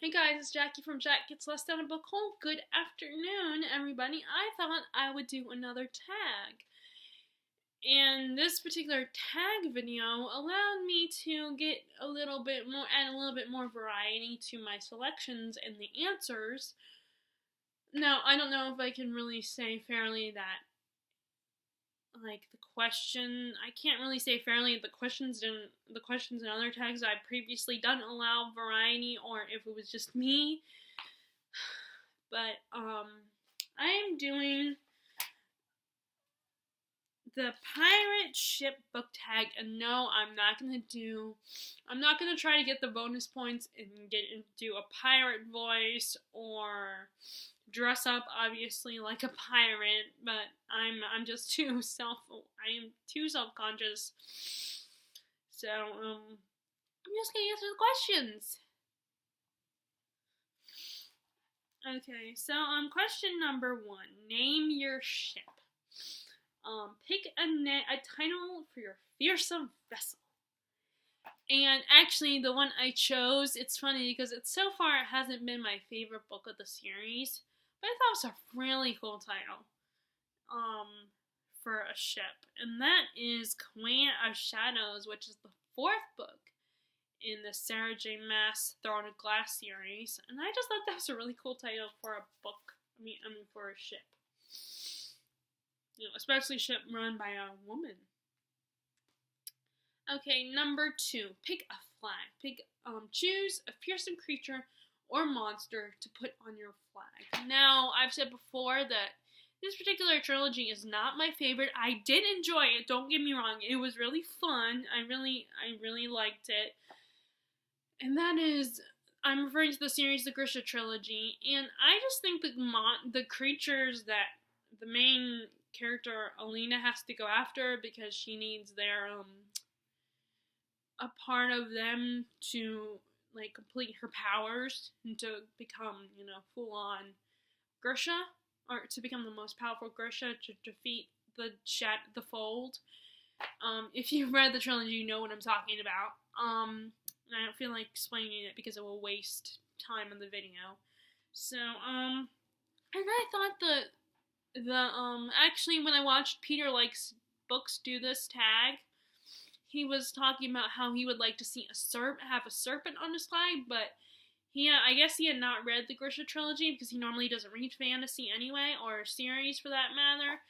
Hey guys, it's Jackie from Jack Gets Less Than a Book Haul. Good afternoon, everybody. I thought I would do another tag. And this particular tag video allowed me to get add a little bit more variety to my selections and the answers. Now, I don't know if I can really say fairly that I can't really say fairly the questions and other tags I've previously done allow variety, or if it was just me. But I am doing the pirate ship book tag, and no, I'm not gonna try to get the bonus points and do a pirate voice or dress up obviously like a pirate, but I'm just too self-conscious. So I'm just gonna answer the questions. Okay, so question number 1. Name your ship. Pick a title for your fearsome vessel. And actually, the one I chose, it's funny because so far it hasn't been my favorite book of the series, but I thought it was a really cool title for a ship, and that is Queen of Shadows, which is the 4th book in the Sarah J. Maas Throne of Glass series, and I just thought that was a really cool title for a book. I mean for a ship. Especially a ship run by a woman. Okay, number 2. Pick a flag. Choose a fearsome creature or monster to put on your flag. Now, I've said before that this particular trilogy is not my favorite. I did enjoy it, don't get me wrong. It was really fun. I really liked it. And that is, I'm referring to the series, the Grisha trilogy, and I just think the creatures that the main character Alina has to go after, because she needs a part of them to complete her powers and to become full on Grisha, or to become the most powerful Grisha, to defeat the Fold. If you've read the trilogy, you know what I'm talking about. And I don't feel like explaining it because it will waste time in the video. So, and I thought actually when I watched Peter Likes Books do this tag, he was talking about how he would like to see have a serpent on his flag, but I guess he had not read the Grisha trilogy, because he normally doesn't read fantasy anyway, or series for that matter.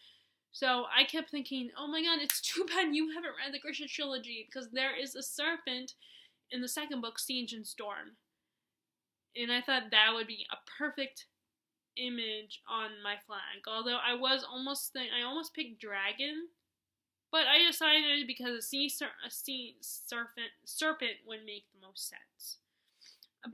So I kept thinking, oh my god, it's too bad you haven't read the Grisha trilogy, because there is a serpent in the 2nd book, Siege and Storm. And I thought that would be a perfect image on my flag. Although I almost picked dragon, but I decided because a sea serpent would make the most sense.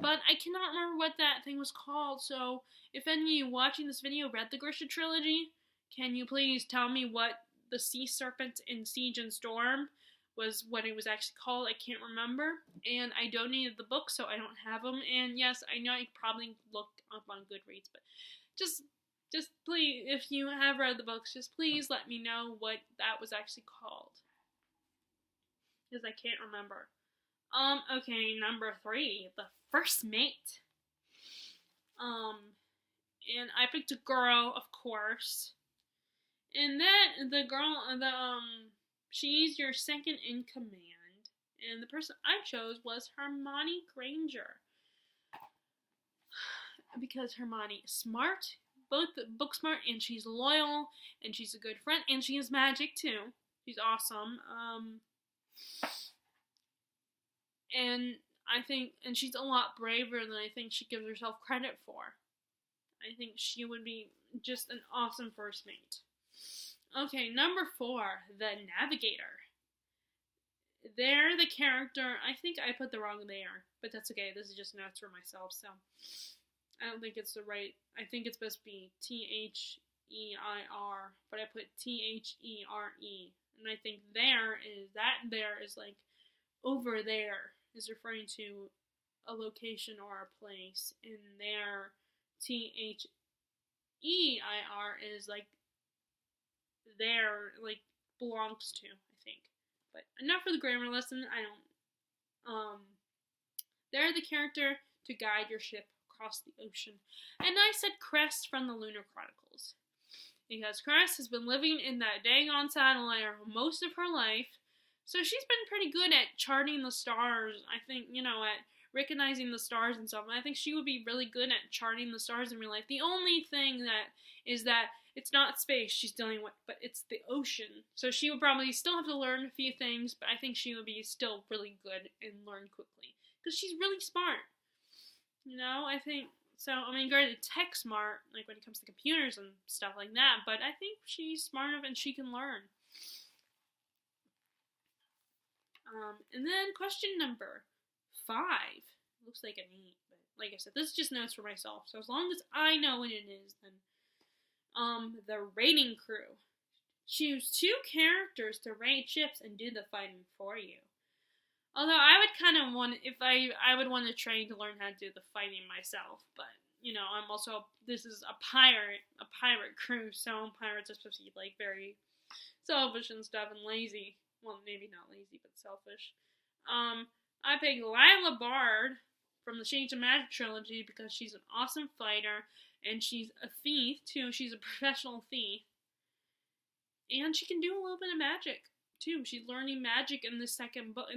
But I cannot remember what that thing was called, so if any of you watching this video read the Grisha trilogy, can you please tell me what the sea serpent in Siege and Storm was, what it was actually called? I can't remember, and I donated the book, so I don't have them. And yes, I know I probably looked up on Goodreads, but just please, if you have read the books, just please let me know what that was actually called, because I can't remember. Okay, number 3, the first mate. And I picked a girl, of course. And then the girl, she's your second in command. And the person I chose was Hermione Granger. Because Hermione is smart, both book smart, and she's loyal, and she's a good friend, and she has magic too. She's awesome. And she's a lot braver than I think she gives herself credit for. I think she would be just an awesome first mate. Okay, number 4, the Navigator. They're the character, I think I put the wrong there, but that's okay, this is just notes for myself, so I don't think it's the right, I think it's supposed to be Their, but I put There, and I think there is like over there, is referring to a location or a place, and there, Their is like there, like belongs to, I think. But enough for the grammar lesson. They're the character to guide your ship across the ocean. And I said Crest from the Lunar Chronicles. Because Crest has been living in that dang-on satellite most of her life, so she's been pretty good at charting the stars, I think, at recognizing the stars and stuff. And I think she would be really good at charting the stars in real life. The only thing that is that it's not space she's dealing with, but it's the ocean. So she would probably still have to learn a few things, but I think she would be still really good and learn quickly. Because she's really smart. I think... So, granted, tech smart, like when it comes to computers and stuff like that, but I think she's smart enough and she can learn. And then question number 5. Looks like an 8, but like I said, this is just notes for myself. So as long as I know what it is, then the raiding crew. Choose 2 characters to raid ships and do the fighting for you. Although I would kind of want, if I would want to train to learn how to do the fighting myself, but I'm also, this is a pirate crew, so pirates are supposed to be like very selfish and stuff and lazy. Well, maybe not lazy, but selfish. I picked Lila Bard from the Shades of Magic trilogy because she's an awesome fighter and she's a thief too. She's a professional thief, and she can do a little bit of magic too. She's learning magic in the second book.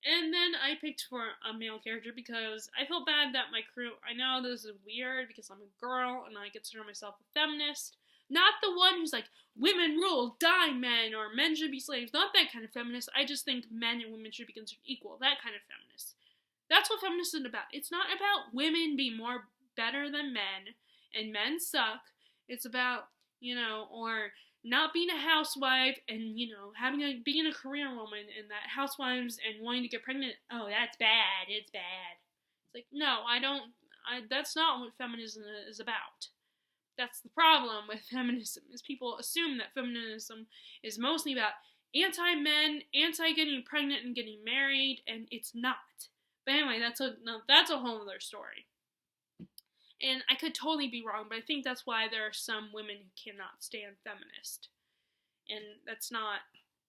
And then I picked for a male character because I feel bad that my crew, I know this is weird because I'm a girl and I consider myself a feminist. Not the one who's like, women rule, die men, or men should be slaves. Not that kind of feminist. I just think men and women should be considered equal. That kind of feminist. That's what feminist is about. It's not about women being better than men and men suck. It's about, or not being a housewife and, being a career woman and that housewives and wanting to get pregnant, oh, that's bad, it's bad. It's like, no, that's not what feminism is about. That's the problem with feminism, is people assume that feminism is mostly about anti-men, anti-getting pregnant and getting married, and it's not. But anyway, that's a whole other story. And I could totally be wrong, but I think that's why there are some women who cannot stand feminist. And that's not...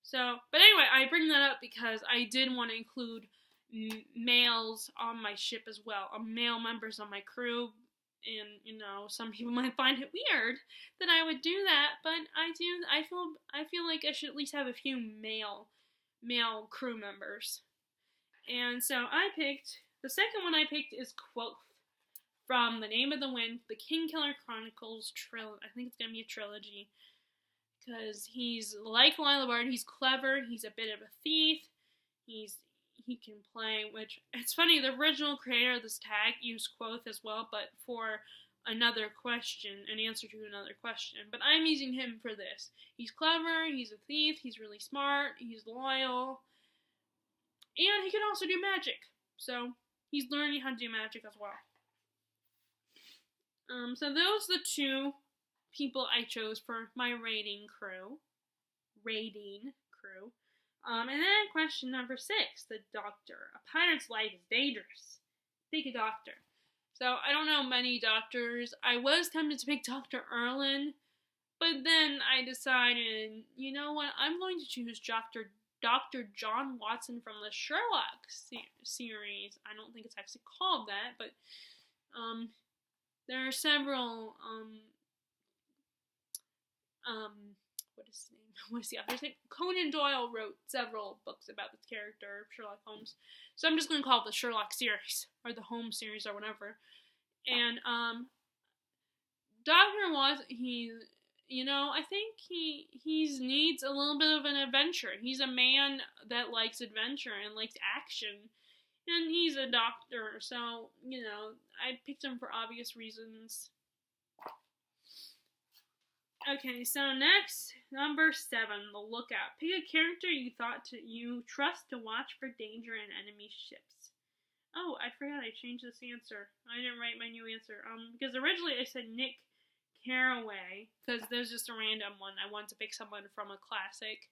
So, but anyway, I bring that up because I did want to include males on my ship as well. Male members on my crew. And, some people might find it weird that I would do that, but I feel like I should at least have a few male crew members. And so the second one I picked is Quoth. From The Name of the Wind, the Kingkiller Chronicles trilogy. I think it's going to be a trilogy. Because he's like Lila Bard, he's clever, he's a bit of a thief, he can play, which, it's funny, the original creator of this tag used Quoth as well, but for another question, an answer to another question. But I'm using him for this. He's clever, he's a thief, he's really smart, he's loyal, and he can also do magic. So, he's learning how to do magic as well. So those are the 2 people I chose for my raiding crew. And then question number 6, the doctor. A pirate's life is dangerous. Pick a doctor. So I don't know many doctors. I was tempted to pick Dr. Erlin, but then I decided, you know what, I'm going to choose Dr. John Watson from the Sherlock series. I don't think it's actually called that, but there are several, what is his name? What's the author's name? Conan Doyle wrote several books about this character, Sherlock Holmes. So I'm just going to call it the Sherlock series, or the Holmes series, or whatever. And, Dr. Watson, I think he needs a little bit of an adventure. He's a man that likes adventure and likes action. And he's a doctor, so, I picked him for obvious reasons. Okay, so next, number 7, the Lookout. Pick a character you trust to watch for danger in enemy ships. Oh, I forgot I changed this answer. I didn't write my new answer. Because originally I said Nick Carraway, because there's just a random one. I wanted to pick someone from a classic.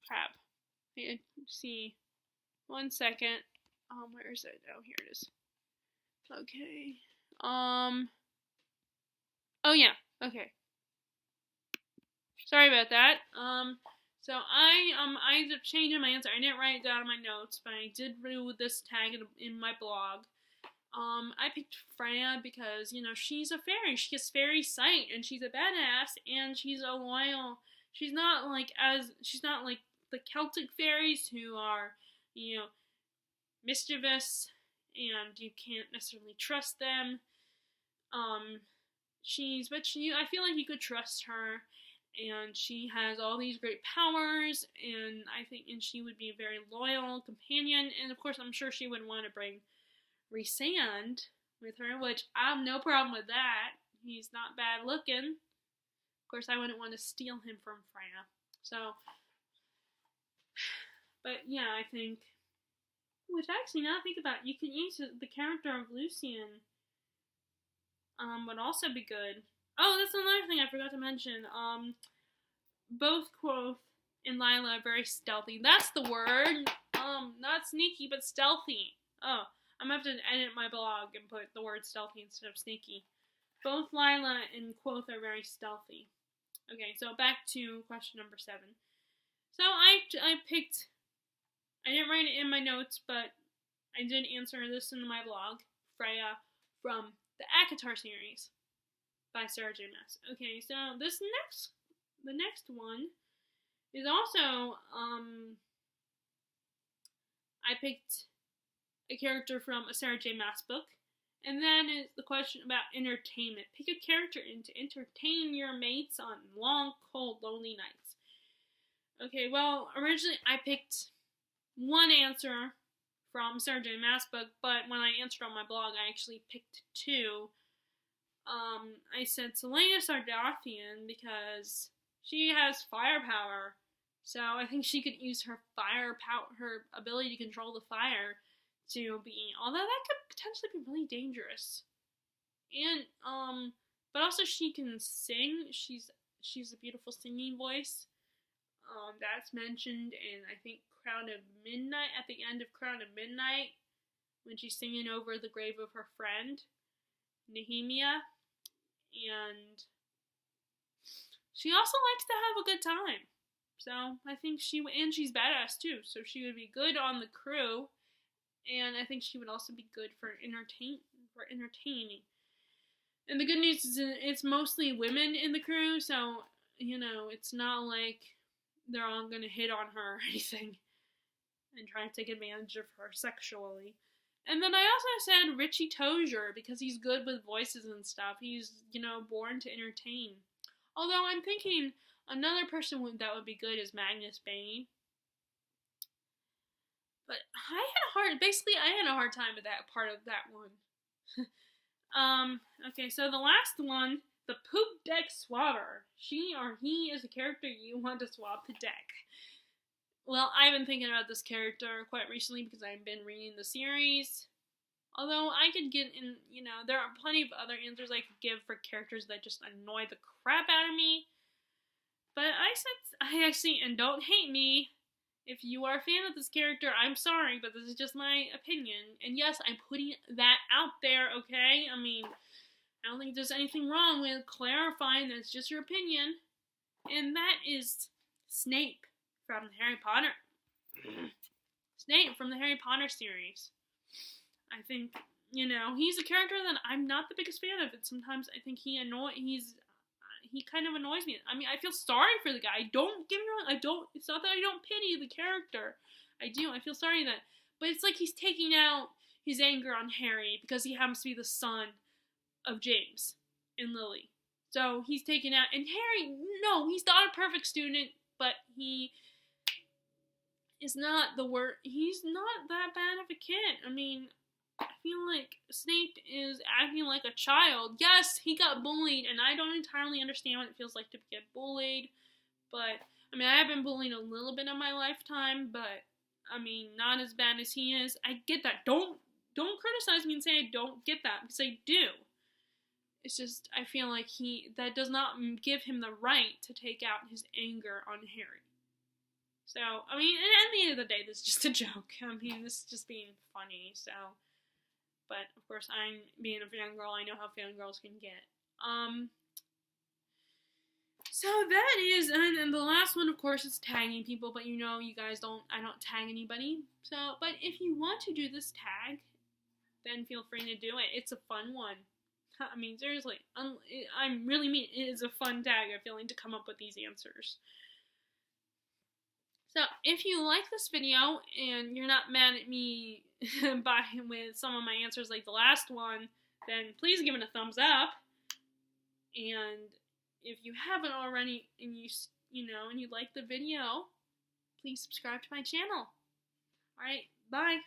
Crap. See. 1 second. Where is it? Oh, here it is. Okay. Oh yeah. Okay. Sorry about that. So I ended up changing my answer. I didn't write it down in my notes, but I did do this tag in my blog. I picked Freya because, you know, she's a fairy. She has fairy sight, and she's a badass, and she's a loyal. She's not like the Celtic fairies who are, you know, mischievous, and you can't necessarily trust them. I feel like you could trust her, and she has all these great powers, and she would be a very loyal companion, and of course I'm sure she would want to bring Rhysand with her, which I have no problem with that. He's not bad looking. Of course, I wouldn't want to steal him from Freya. So, but yeah, I think, which actually, now I think about it, you could use the character of Lucian. Would also be good. Oh, that's another thing I forgot to mention. Both Quoth and Lila are very stealthy. That's the word. Not sneaky, but stealthy. Oh, I'm gonna have to edit my blog and put the word stealthy instead of sneaky. Both Lila and Quoth are very stealthy. Okay, so back to question number 7. So I didn't write it in my notes, but I did answer this in my blog, Freya from the ACOTAR series by Sarah J. Maas. Okay, so the next one is also, I picked a character from a Sarah J. Maas book, and then is the question about entertainment. Pick a character to entertain your mates on long, cold, lonely nights. Okay, well, originally I picked one answer from Sarah J. Maas book, but when I answered on my blog, I actually picked 2. I said Selena Sardathian because she has firepower, so I think she could use her her ability to control the fire to be, although that could potentially be really dangerous. And but also she can sing. She's a beautiful singing voice. That's mentioned in, I think, Crown of Midnight, at the end of Crown of Midnight, when she's singing over the grave of her friend Nehemia. And she also likes to have a good time. So I think she's badass too, so she would be good on the crew, and I think she would also be good for entertaining. And the good news is it's mostly women in the crew, so, you know, it's not like they're all gonna hit on her or anything and try to take advantage of her sexually. And then I also said Richie Tozier because he's good with voices and stuff. He's, you know, born to entertain. Although I'm thinking another person that would be good is Magnus Bane. But I had a hard time with that part of that one. Okay, so the last one, the Poop-Deck Swabber. She or he is a character you want to swap the deck. Well, I've been thinking about this character quite recently because I've been reading the series. Although I could get in, you know, there are plenty of other answers I could give for characters that just annoy the crap out of me. But and don't hate me, if you are a fan of this character, I'm sorry, but this is just my opinion. And yes, I'm putting that out there, okay? I mean, I don't think there's anything wrong with clarifying that it's just your opinion. And that is Snape from Harry Potter. Snape from the Harry Potter series. I think, you know, he's a character that I'm not the biggest fan of. And sometimes I think he kind of annoys me. I mean, I feel sorry for the guy. Don't get me wrong. It's not that I don't pity the character. I do. I feel sorry but it's like he's taking out his anger on Harry because he happens to be the son of James and Lily. So he's taking out, and Harry, no, he's not a perfect student, but he is not he's not that bad of a kid. I mean, I feel like Snape is acting like a child. Yes, he got bullied, and I don't entirely understand what it feels like to get bullied. But, I mean, I have been bullied a little bit in my lifetime, but, I mean, not as bad as he is. I get that. Don't criticize me and say I don't get that, because I do. It's just, I feel like that does not give him the right to take out his anger on Harry. So, I mean, at the end of the day, this is just a joke. I mean, this is just being funny, so. But, of course, I'm being a fangirl. I know how fangirls can get. So that is, and the last one, of course, is tagging people, but you know, you guys I don't tag anybody. So, but if you want to do this tag, then feel free to do it. It's a fun one. I mean, seriously, I really mean it is a fun tag. I'm feeling to come up with these answers. So, if you like this video and you're not mad at me with some of my answers like the last one, then please give it a thumbs up. And if you haven't already and you like the video, please subscribe to my channel. Alright, bye.